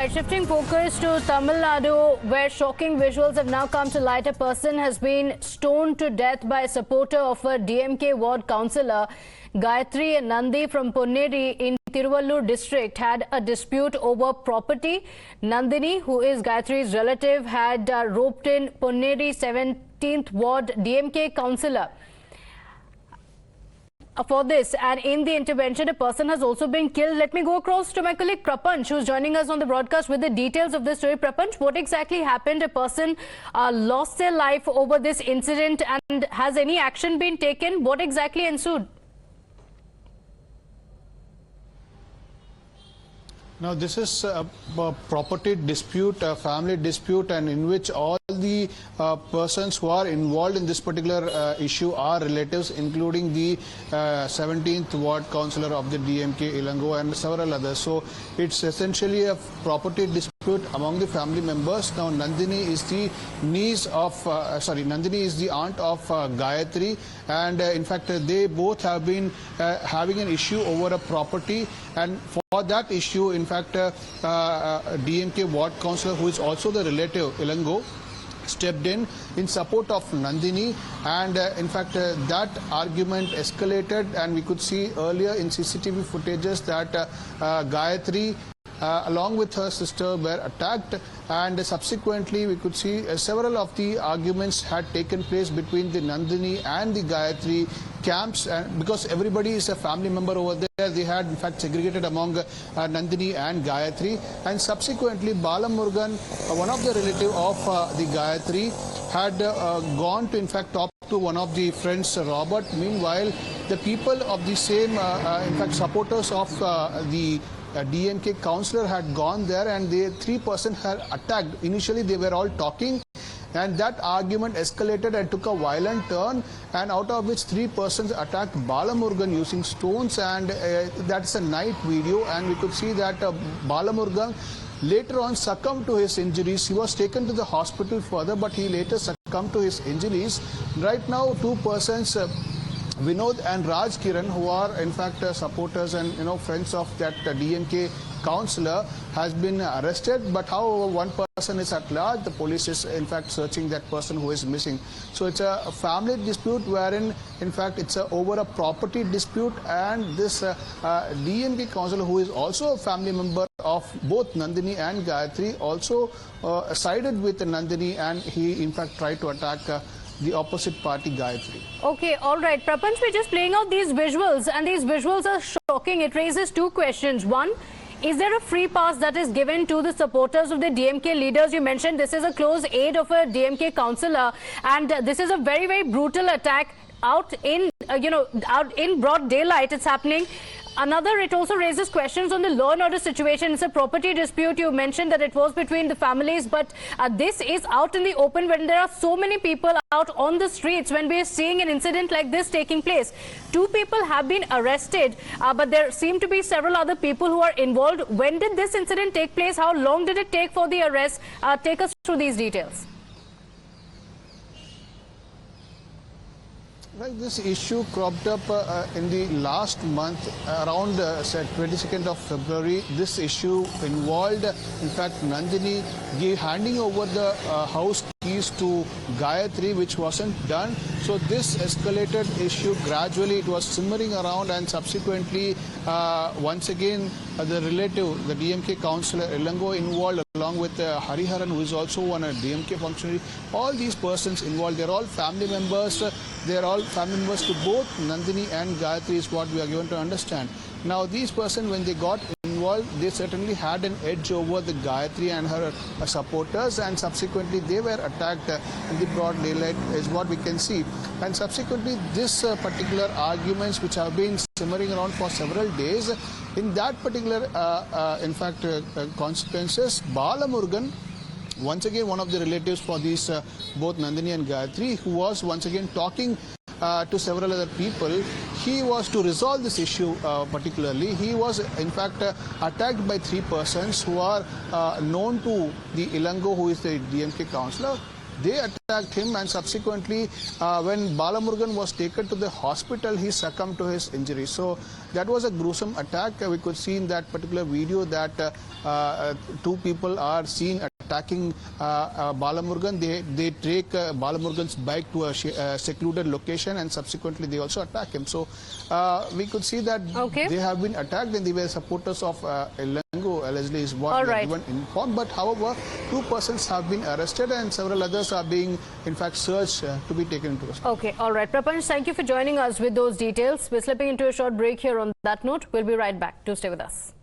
right, shifting focus to Tamil Nadu, where shocking visuals have now come to light. A person has been stoned to death by a supporter of a DMK ward councillor. Gayatri and Nandani from Ponneri in Thiruvallur district had a dispute over property. Nandani, who is Gayatri's relative, had roped in Ponneri 17th ward DMK councillor for this, and in the intervention a person has also been killed. Let me go across to my colleague Prapanch, who's joining us on the broadcast with the details of this story. Prapanch, what exactly happened? A person lost their life over this incident, and has any action been taken? What exactly ensued? Now, this is a property dispute, a family dispute, and in which all the persons who are involved in this particular issue are relatives, including the 17th ward councillor of the DMK Ilango and several others. So it's essentially a property dispute among the family members. Now, Nandani is the niece of, Nandani is the aunt of Gayatri, and in fact they both have been having an issue over a property, and for that issue, in fact, DMK ward councillor, who is also the relative Ilango, stepped in support of Nandani, and in fact that argument escalated, and we could see earlier in CCTV footages that Gayatri along with her sister were attacked, and subsequently we could see several of the arguments had taken place between the Nandani and the Gayatri camps, and because everybody is a family member over there, they had in fact segregated among Nandani and Gayatri, and subsequently Balamurgan, one of the relative of the Gayatri, had gone to in fact talk to one of the friends, Robert. Meanwhile, the people of the same in fact supporters of the DMK councillor had gone there, and they three persons had attacked. Initially they were all talking, and that argument escalated and took a violent turn, and out of which three persons attacked Balamurgan using stones, and that's a night video, and we could see that Balamurgan later on succumbed to his injuries. He was taken to the hospital further, but he later succumbed to his injuries. Right now, two persons, Vinod and Raj Kiran, who are in fact supporters and friends of that DMK councillor, has been arrested, but however one person is at large. The police is in fact searching that person who is missing. So it's a family dispute wherein in fact it's over a property dispute, and this DMK councillor, who is also a family member of both Nandani and Gayatri, also sided with Nandani, and he in fact tried to attack the opposite party, Gayatri. Okay, all right. Prapanch, we're just playing out these visuals, and these visuals are shocking. It raises two questions. One, is there a free pass that is given to the supporters of the DMK leaders? You mentioned this is a close aide of a DMK councillor, and this is a very, very brutal attack out in, out in broad daylight. It's happening. Another, it also raises questions on the law and order situation. It's a property dispute. You mentioned that it was between the families, but this is out in the open when there are so many people out on the streets, when we are seeing an incident like this taking place. Two people have been arrested, but there seem to be several other people who are involved. When did this incident take place? How long did it take for the arrest? Take us through these details. Well, this issue cropped up in the last month, around 22nd of February. This issue involved, in fact, Nandani handing over the house keys to Gayatri, which wasn't done. So this escalated issue gradually. It was simmering around, and subsequently, once again, the relative, the DMK councillor Ilango, involved, along with Hariharan, who is also one DMK functionary. All these persons involved, they're all family members. They're all family members to both Nandani and Gayatri, is what we are given to understand. Now, these persons, when they got involved, they certainly had an edge over the Gayatri and her supporters, and subsequently they were attacked in the broad daylight, is what we can see. And subsequently, this particular arguments, which have been simmering around for several days, in that particular, in fact, consequences, Balamurgan, once again one of the relatives for these both Nandani and Gayatri, who was once again talking to several other people, he was to resolve this issue particularly. He was in fact attacked by three persons who are known to the Ilango, who is the DMK councillor. they attacked him, and subsequently when Balamurugan was taken to the hospital, he succumbed to his injuries. So that was a gruesome attack. We could see in that particular video that two people are seen attacking Balamurugan. They take Balamurugan's bike to a secluded location, and subsequently they also attack him. So we could see that they have been attacked, and they were supporters of Elango, allegedly, is what we are given informed. But however, 2 persons have been arrested, and several others are being, in fact, searched to be taken into custody. Okay, all right. Prapanch, thank you for joining us with those details. We're slipping into a short break here on that note. We'll be right back. Do stay with us.